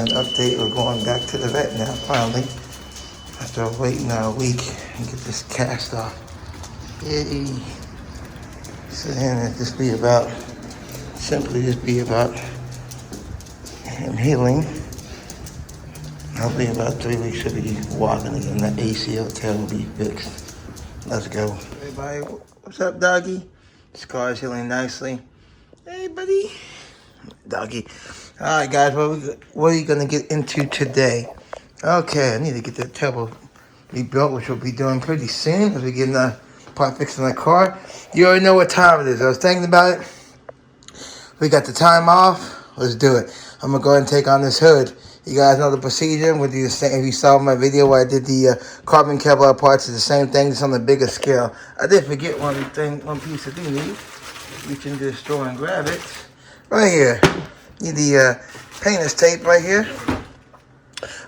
An update, we're going back to the vet now, finally. After waiting a week and get this cast off. Yay. So then it just be about, simply just be about him healing. Hopefully about 3 weeks he'll be walking again. The ACL tear will be fixed. Let's go. Everybody, what's up, doggy? Scar's healing nicely. Hey, buddy. Doggy. All right, guys, what are you going to get into today? Okay, I need to get that turbo rebuilt, which we'll be doing pretty soon as we get the part fixed in the car. You already know what time it is. I was thinking about it. We got the time off. Let's do it. I'm going to go ahead and take on this hood. You guys know the procedure. If you saw my video where I did the carbon Kevlar parts, it's the same thing, just on the bigger scale. I did forget one piece I do need. Reach into the store and grab it. Right here. Need the painter's tape right here.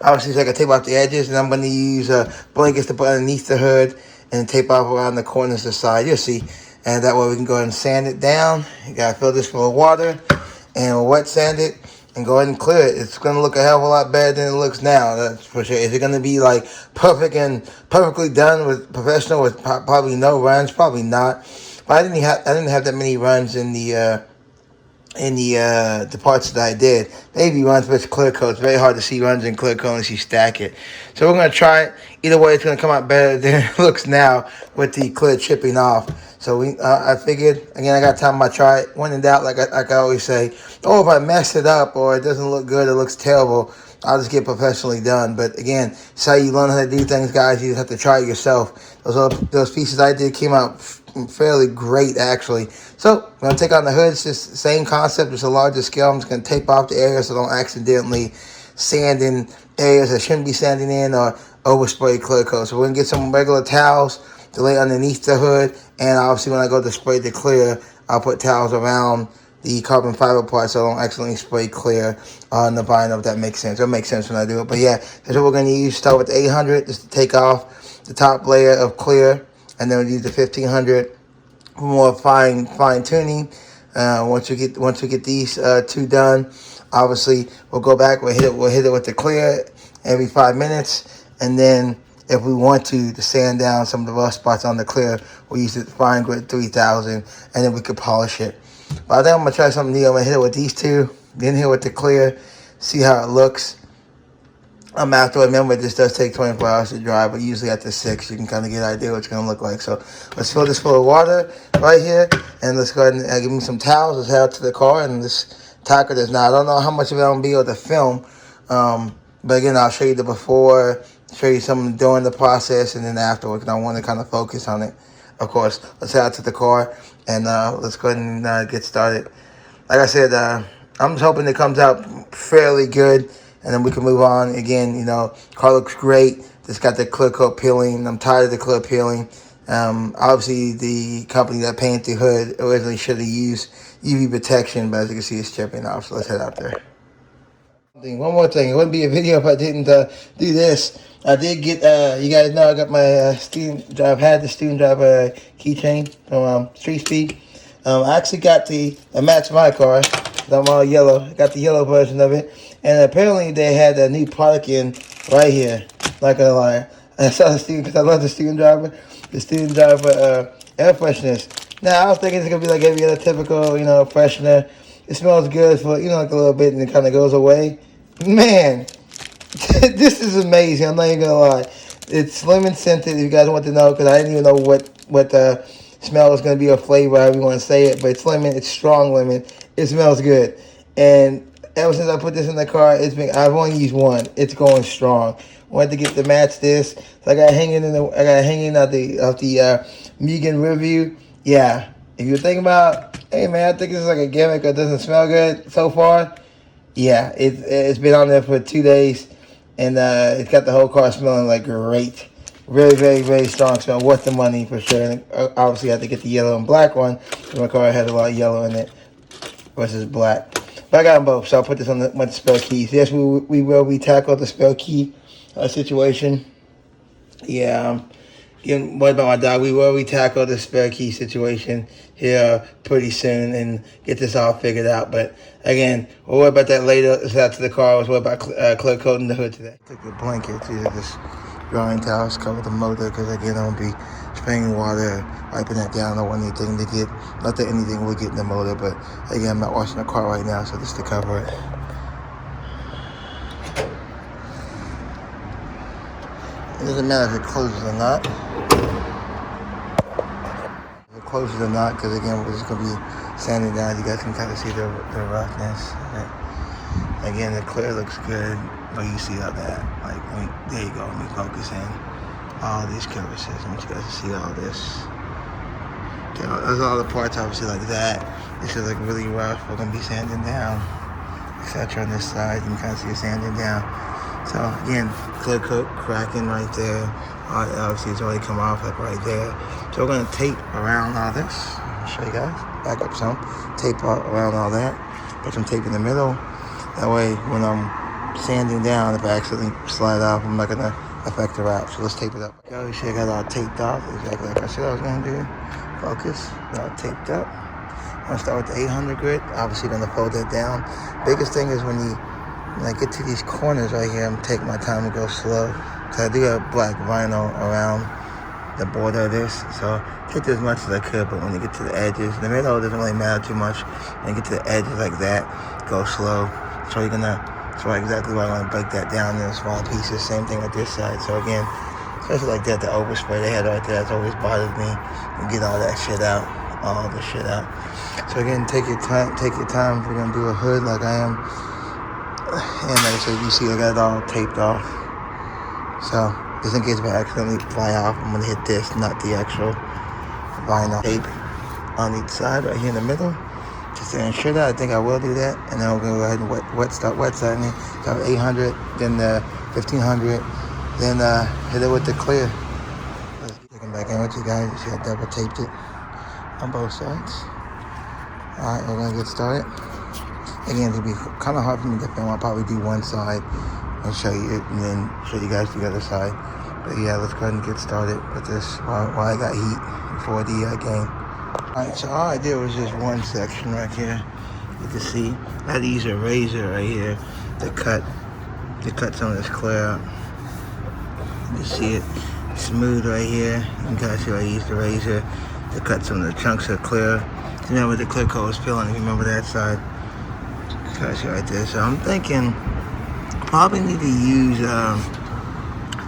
Obviously, so I can tape off the edges, and I'm going to use blankets to put underneath the hood and tape off around the corners of the side. You'll see. And that way we can go ahead and sand it down. You got to fill this full of water and we'll wet sand it and go ahead and clear it. It's going to look a hell of a lot better than it looks now, that's for sure. Is it going to be like perfect and perfectly done with professional with probably no runs? Probably not. But I didn't have that many runs in the parts that I did. Maybe runs with clear coat. It's very hard to see runs in clear coat unless you stack it. So we're going to try it. Either way, it's going to come out better than it looks now with the clear chipping off. So I figured, again, I got time to try it. When in doubt, like I always say, if I mess it up or it doesn't look good, it looks terrible, I'll just get professionally done. But again, it's how you learn how to do things, guys. You just have to try it yourself. Those pieces I did came out fairly great, actually. So I'm going to take on the hood. It's just the same concept, just a larger scale. I'm just going to tape off the areas so I don't accidentally sand in areas I shouldn't be sanding in or overspray clear coat. So we're going to get some regular towels to lay underneath the hood. And obviously when I go to spray the clear, I'll put towels around the carbon fiber part so I don't accidentally spray clear on the vinyl, if that makes sense. It'll make sense when I do it. But yeah, that's what we're going to use. Start with the 800 just to take off the top layer of clear. And then we'll use the 1500 for more fine tuning. Once we get these two done, obviously we'll go back. We'll hit it with the clear every 5 minutes, and then if we want to sand down some of the rough spots on the clear, we'll use the fine grit 3000, and then we could polish it. But I think I'm gonna try something new. I'm gonna hit it with these two, then hit it with the clear, see how it looks. Afterward, remember, this does take 24 hours to dry, but usually after 6, you can kind of get an idea what it's going to look like. So let's fill this full of water right here, and let's go ahead and give me some towels. Let's head out to the car, and this taco does not. I don't know how much of it I'm going to be able to film, but again, I'll show you the before, show you some during the process, and then afterwards, because I want to kind of focus on it. Of course, let's head out to the car, and let's go ahead and get started. Like I said, I'm just hoping it comes out fairly good. And then we can move on. Again, car looks great. It's got the clear coat peeling. I'm tired of the clear peeling. Obviously, the company that painted the hood originally should have used UV protection, but as you can see, it's chipping off. So let's head out there. One more thing. It wouldn't be a video if I didn't do this. I did get, you guys know I got my student drive, had the student driver keychain from Street Speed. I actually got the match my car. I'm all yellow. I got the yellow version of it. And apparently they had a new product in right here. Not gonna lie. I saw the student, because I love the student driver. The student driver air fresheners. Now, I was thinking it's gonna be like every other typical, freshener. It smells good for, like a little bit, and it kind of goes away. Man, this is amazing. I'm not even gonna lie. It's lemon scented, if you guys want to know, because I didn't even know what the smell is gonna be, or flavor, however you want to say it. But it's lemon. It's strong lemon. It smells good. And ever since I put this in the car, I've only used one. It's going strong. Wanted to get to match this. So I got hanging out the Megan review. Yeah. If you're thinking about, hey man, I think this is like a gimmick or it doesn't smell good so far. Yeah, it's been on there for 2 days, and it's got the whole car smelling like great. Very, very, very strong smell. Worth the money for sure. And obviously I had to get the yellow and black one, because my car had a lot of yellow in it versus black. But I got them both, so I'll put this on the spare keys. Yes, we will tackle the spare key situation. Yeah, getting worried about my dog. We will tackle the spare key situation here pretty soon and get this all figured out. But again, we'll worry about that later. It's after the car. I was worried about clear coating the hood today. Took the blankets, just drying towels, cover the motor because again, I'm gonna be spraying water, wiping that down. I don't want anything to get, not that anything will get in the motor, but again, I'm not washing the car right now, so just to cover it. It doesn't matter if it closes or not. If it closes or not, because again, we're just going to be sanding down. You guys can kind of see the roughness. Right? Again, the clear looks good, but you see all that. Like, there you go. Let me focus in. All these crevices. I want you guys to see all this. Okay, there's all the parts, obviously, like that. This is like really rough. We're going to be sanding down, etc. on this side. You can kind of see it sanding down. So again, clear coat cracking right there. Obviously it's already come off like right there. So we're gonna tape around all this. I'll show you guys. Back up some. Tape around all that. Put some tape in the middle. That way when I'm sanding down, if I accidentally slide off, I'm not gonna affect the wrap. So let's tape it up. Okay, see I got it all taped off. Exactly like I said I was gonna do. Focus. Got it taped up. I'm gonna start with the 800 grit. Obviously gonna fold that down. Biggest thing is when I get to these corners right here, I'm taking my time to go slow. So I do have black vinyl around the border of this. So take as much as I could, but when you get to the edges, the middle doesn't really matter too much. When you get to the edges like that, go slow. So exactly why I want to break that down into small pieces. Same thing with this side. So again, especially like that, the overspray they had right there, that's always bothered me. You get all that shit out, all the shit out. So again, take your time. If you're gonna do a hood like I am. And like I said, you see I got it all taped off. So just in case if I accidentally fly off, I'm gonna hit this, not the actual vinyl tape on each side right here in the middle. Just to ensure that, I think I will do that. And then we're gonna go ahead and start wet siding it. So 800, then the 1500, then hit it with the clear. Let's get it back in with you guys. You see I double taped it on both sides. Alright, we're gonna get started. Again, it'll be kind of hard for me to film. I'll probably do one side and show you it, and then show you guys the other side. But yeah, let's go ahead and get started with this while I got heat before the game. Alright, so all I did was just one section right here. You can see I had to use a razor right here to cut some of this clear out. You see it smooth right here. You can kind of see I used the razor to cut some of the chunks of clear. Remember the clear coat was peeling, if you remember that side. Right there. So I'm thinking probably need to use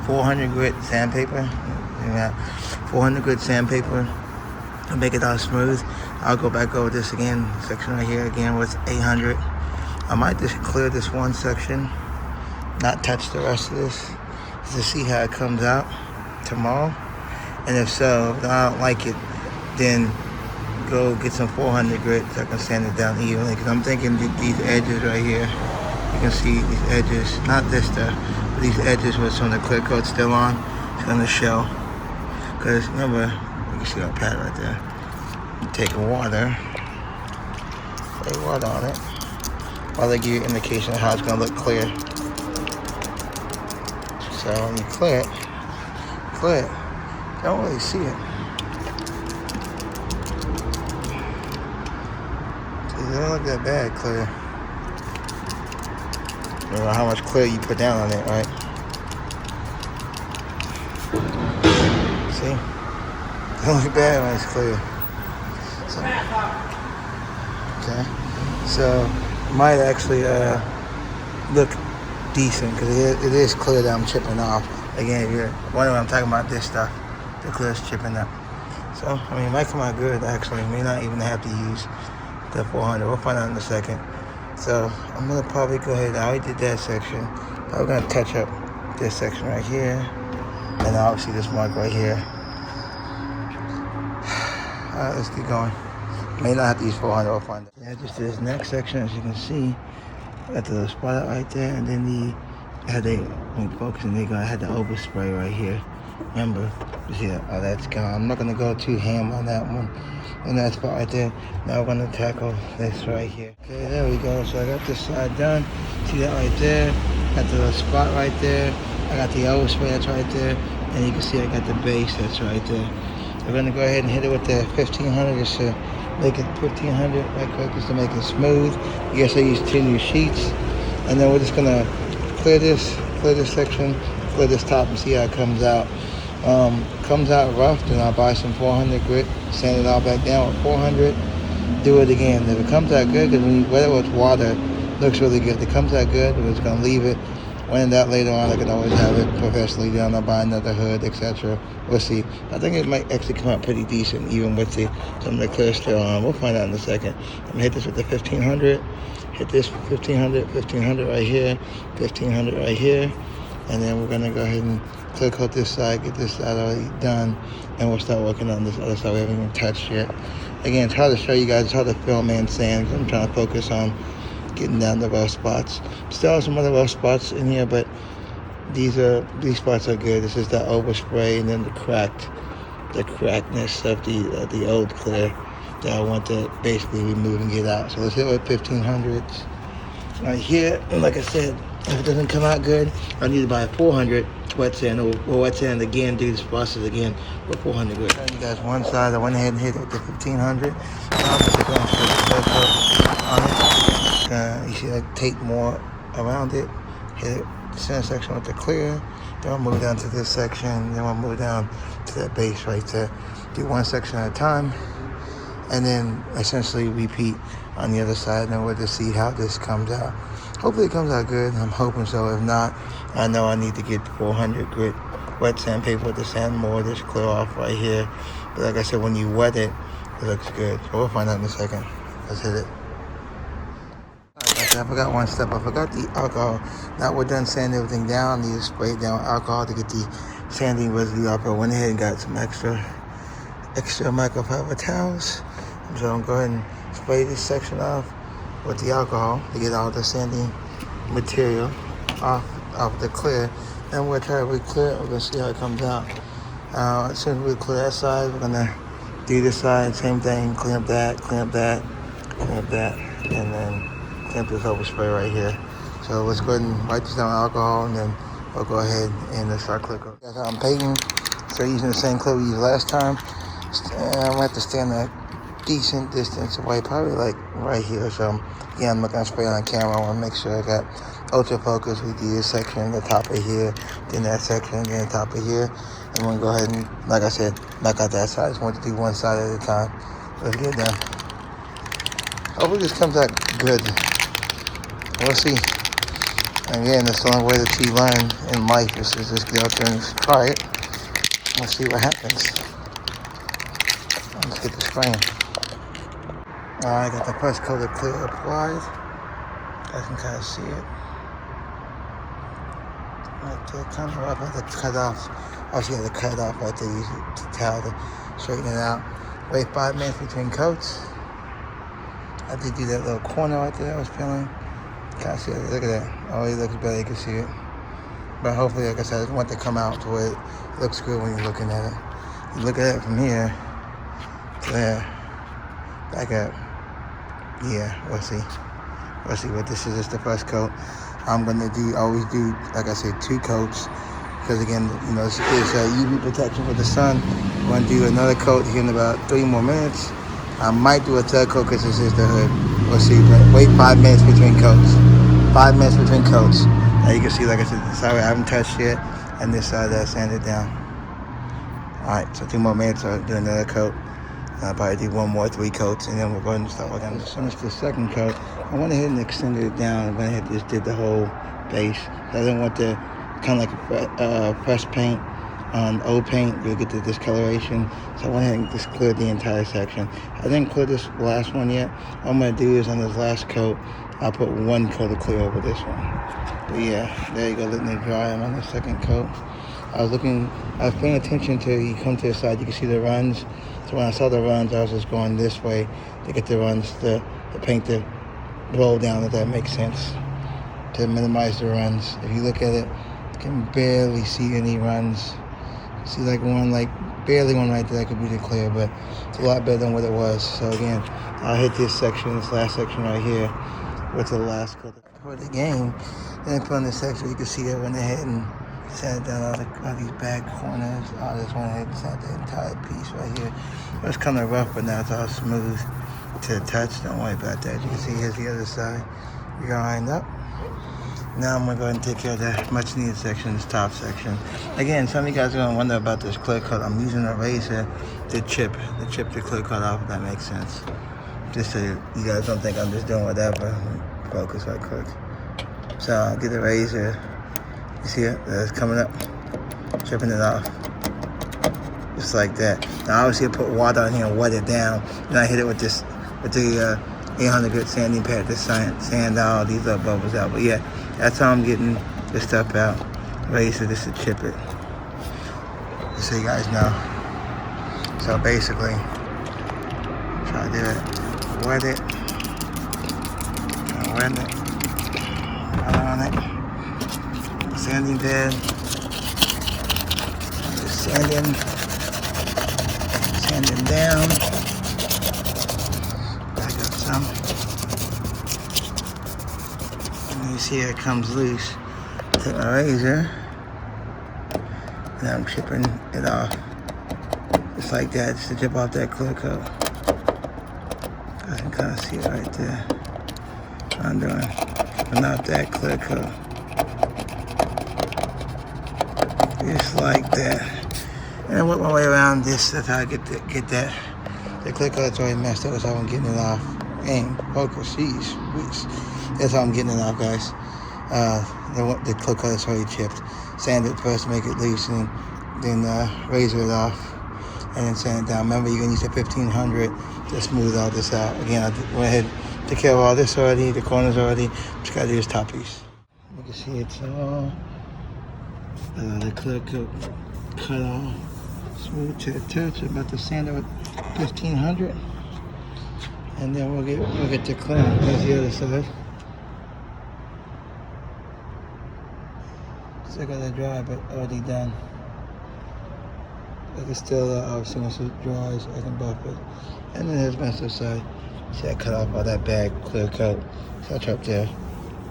400 grit sandpaper. 400 grit sandpaper to make it all smooth. I'll go back over this again, section right here again with 800. I might just clear this one section, not touch the rest of this, to see how it comes out tomorrow. And if so, if I don't like it, then go get some 400 grit so I can sand it down evenly. Because I'm thinking these edges right here, you can see these edges, not this stuff, but these edges with some of the clear coat still on, it's gonna show. Because remember, you can see our pad right there. You take water, spray water on it, while they give you an indication of how it's gonna look clear. So when you clear it, you don't really see it. It don't look that bad, clear. I don't know how much clear you put down on it, right? See? It don't look bad when it's clear. Okay. So, it might actually look decent because it is clear that I'm chipping off. Again, if you're wondering what I'm talking about, this stuff, the clear's chipping up. So, I mean, it might come out good actually. May not even have to use the 400. We'll find out in a second. So I'm gonna probably go ahead. I already did that section. Probably gonna touch up this section right here, and obviously this mark right here. All right, let's get going. May not have to use 400. We'll find out. Yeah, just this next section, as you can see, got the spot right there, and then when focusing, I had the overspray right here. Remember, you see that? Oh, that's gone. I'm not gonna go too ham on that one. And that spot right there. Now we're gonna tackle this right here. Okay, there we go. So I got this side done. See that right there? Got the spot right there. I got the overspray that's right there. And you can see I got the base that's right there. We're going to go ahead and hit it with the 1500 just to make it 1500 right quick, just to make it smooth. I guess I used 2 new sheets. And then we're just going to clear this section, clear this top and see how it comes out. Comes out rough, then I'll buy some 400 grit, sand it all back down with 400, do it again. If it comes out good, because when you wet it with water, it looks really good. If it comes out good, we're just going to leave it. When in doubt later on, I can always have it professionally done. I'll buy another hood, etc. We'll see. I think it might actually come out pretty decent, even with some of the clear still on. We'll find out in a second. I'm going to hit this with the 1500. Hit this 1500 right here, 1500 right here. And then we're going to go ahead and clear coat this side, get this side already done, and we'll start working on this other side we haven't even touched yet. Again, it's hard to show you guys, it's hard to film in sand, because I'm trying to focus on getting down the rough spots. Still have some other rough spots in here, but these spots are good. This is the overspray and then the crackness of the old clear that I want to basically remove and get out. So let's hit with 1500s right here. And like I said, if it doesn't come out good, I need to buy 400 wet sand or wet sand again, do this process again with 400 grit. You guys, one side, I went ahead and hit it with the 1500. I'll put the on it. You see I tape more around it, hit it, the center section with the clear, then I'll move down to this section, then I'll move down to that base right there. Do one section at a time, and then essentially repeat on the other side, and then we'll just see how this comes out. Hopefully it comes out good. I'm hoping so. If not, I know I need to get 400 grit wet sandpaper with the sand more, just clear off right here. But like I said, when you wet it, it looks good. So we'll find out in a second. Let's hit it. I forgot one step. I forgot the alcohol. Now we're done sanding everything down. I need to spray it down with alcohol to get the sanding residue up. I went ahead and got some extra microfiber towels. So I'm going to go ahead and spray this section off with the alcohol to get all the sanding material off the clear. Then we'll try to re-clear it. We're going to see how it comes out. As soon as we clear that side, we're going to do this side, same thing, clean up that, and then clean up this overspray right here. So let's go ahead and wipe this down with alcohol, and then we'll go ahead and start clear coat. That's how I'm painting. So using the same clear we used last time. I'm going to have to stand a decent distance away, probably like right here. So again, I'm not going to spray on camera. I want to make sure I got ultra focus. We do this section, the top of here, then that section, then the top of here. I'm going to go ahead and, like I said, knock out that side. I just want to do one side at a time. Let's get it done. Hopefully this comes out good. We'll see. Again, that's the only way that you learn in life is to just get out there and just try it. We'll see what happens. Let's get the spraying. Alright, got the first coat of clear applied. You guys can kind of see it. Right there, kind of rough. I have to cut off. Obviously, I have to cut it off right there. Use the towel to straighten it out. Wait 5 minutes between coats. I did do that little corner right there I was peeling. Can't see it. Look at that. Oh, it looks better. You can see it. But hopefully, like I said, I just want it to come out to where it looks good when you're looking at it. You look at it from here to there. Back up. Yeah, we'll see. We'll see. But this is just the first coat. I'm going to always do, like I said, 2 coats. Because again, you know, it's UV protection for the sun. I'm going to do another coat here in about 3 more minutes. I might do a third coat because this is the hood. We'll see. But wait 5 minutes between coats. 5 minutes between coats. Now you can see, like I said, the side I haven't touched yet. And this side that I sanded down. Alright, so 2 more minutes. I'll do another coat. I'll probably do 1 more, 3 coats, and then we'll go ahead and start working on this. Finish the second coat. I went ahead and extended it down. I went ahead and just did the whole base. I didn't want to kind of like a fresh paint on old paint. You'll get the discoloration. So I went ahead and just cleared the entire section. I didn't clear this last one yet. What I'm going to do is on this last coat, I'll put 1 coat of clear over this one. But yeah, there you go, letting it dry. I'm on the second coat. I was paying attention to, you come to the side, you can see the runs. So when I saw the runs, I was just going this way to get the runs, the paint to roll down, if that makes sense, to minimize the runs. If you look at it, you can barely see any runs. You see like barely one right there that could be clear, but it's a lot better than what it was. So again, I'll hit this last section right here with the last coat for the game. Then put on this section, you can see that went ahead and Sand down all these bad corners. I just went ahead and sand the entire piece right here. It was kind of rough, but now it's all smooth to the touch. Don't worry about that. You can see here's the other side. We got lined up. Now I'm gonna go ahead and take care of the much needed section, this top section. Again, some of you guys are gonna wonder about this clear coat. I'm using a razor to chip the clear coat off, if that makes sense. Just so you guys don't think I'm just doing whatever. Focus right quick. So I'll get the razor. You see it? It's coming up, chipping it off. Just like that. Now obviously I put water on here and wet it down. And I hit it with the 800 grit sanding pad to sand all these little bubbles out. But yeah, that's how I'm getting this stuff out. Razor just to chip it. Just so you guys know. So basically, try to do it. Wet it. Wet it. Water on it. Sanding bed. Just sanding down. Back up some. And you see it comes loose. Take my razor. And I'm chipping it off. Just like that, just to chip off that clear coat. I can kind of see it right there. I'm doing chipping off that clear coat. Just like that. And I work my way around this. That's how I get that. The clear coat's already messed up. That's how I'm getting it off. Aim, focus, jeez. That's how I'm getting it off, guys. The clear coat is already chipped. Sand it first to make it loose, and then razor it off, and then sand it down. Remember, you're gonna use a 1500 to smooth all this out. Again, I went ahead, took care of all this already, the corners already. Just gotta do this top piece. You can see it's all the clear coat cut off, smooth to the touch. I'm about to sand it with 1500, and then we'll get to clear. There's the other side. Still gotta dry, but already done. I can still, obviously, once it dries, I can buff it. And then there's my other side. See, I cut off all that bad clear coat. Touch up there.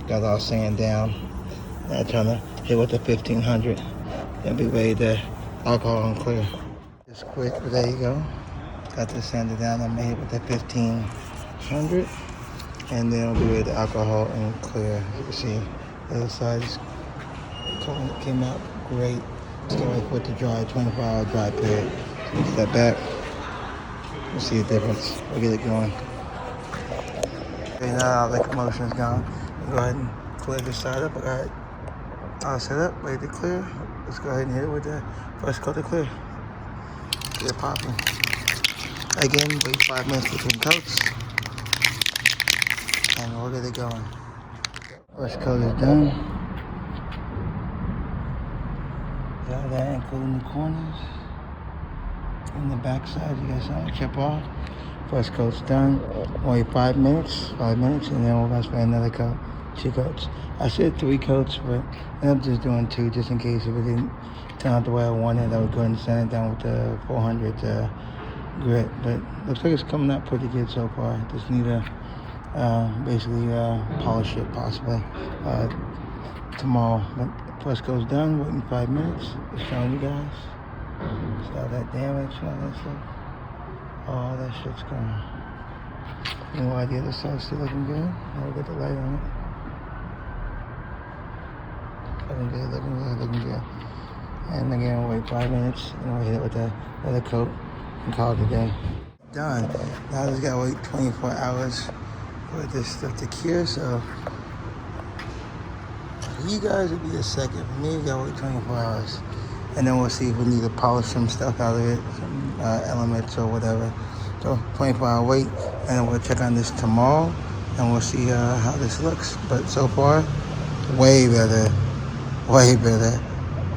Got all sand down. And I'm trying to hit with the 1500. Then be ready to alcohol and clear. Just quick, but there you go. Got this sanded down. I'm gonna hit with the 1500. And then I'll be ready to alcohol and clear. You can see the other side is came out great. Just get ready for it to dry, 24-hour dry period. Step back. We'll see the difference. We'll get it going. Okay, now the commotion is gone. We'll go ahead and clear this side up. I got it all set up, ready to clear. Let's go ahead and hit it with the first coat of clear. Get it popping. Again, wait 5 minutes between coats. And we'll get it going. First coat is done. Got that, including the corners. And the back side, you guys want to chip off. First coat's done. Wait 5 minutes, and then we'll go for another coat. 2 coats. I said 3 coats, but I ended up just doing 2, just in case if it didn't turn out the way I wanted. I would go ahead and sand it down with the 400 grit. But looks like it's coming out pretty good so far. Just need to basically polish it possibly tomorrow. But first coat's done, waiting 5 minutes. Just showing you guys. See all that damage and all that stuff. All that shit's gone. And while the other side's still looking good, now we got the light on it. Looking good. And again, we'll wait 5 minutes, and we'll hit it with the other coat and call it a day. Done. Now I just gotta wait 24 hours for this stuff to cure, so for you guys it'll be a second. For me, you gotta wait 24 hours. And then we'll see if we need to polish some stuff out of it, some elements or whatever. So 24-hour wait, and then we'll check on this tomorrow, and we'll see how this looks. But so far, way better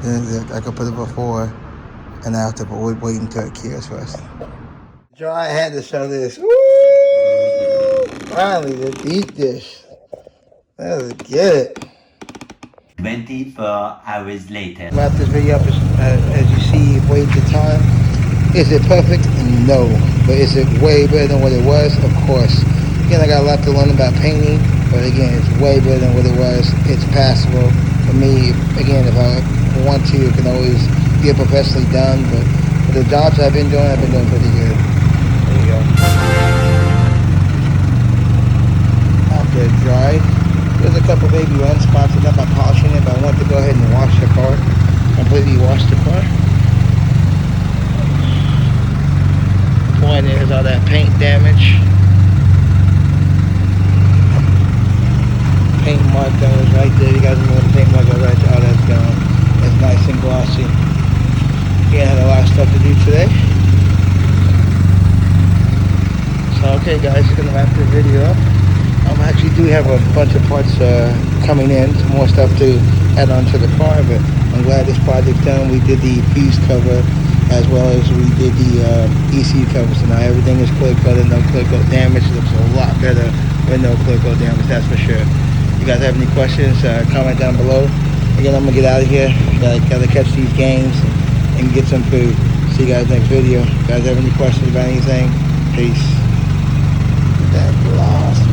than I could put it before and after, but we'll wait until it cures first. Joe, I had to show this. Woo! Finally, the deep dish. Let's get it. 24 hours later. Wrap this video up as you see, wait the time. Is it perfect? No. But is it way better than what it was? Of course. Again, I got a lot to learn about painting, but again, it's way better than what it was. It's passable. For me, again, if I people want to, it can always get professionally done. But for the jobs I've been doing pretty good. There you go. After it dried, there's a couple baby run spots that I'm polishing it, but I want to go ahead and wash the car. Completely wash the car. Point is all that paint damage. Paint mark that was right there. You guys remember the paint mark was right there? All that's gone. It's nice and glossy. Again, had a lot of stuff to do today. So okay guys, just gonna wrap the video up. I actually do have a bunch of parts coming in, some more stuff to add on to the car, but I'm glad this project's done. We did the fuse cover as well as we did the ECU cover, so now everything is clear coated, no clear coat damage. It looks a lot better with no clear coat damage, that's for sure. If you guys have any questions, comment down below. Again, I'm gonna get out of here. Gotta catch these games and get some food. See you guys next video. If you guys have any questions about anything, peace. That lost.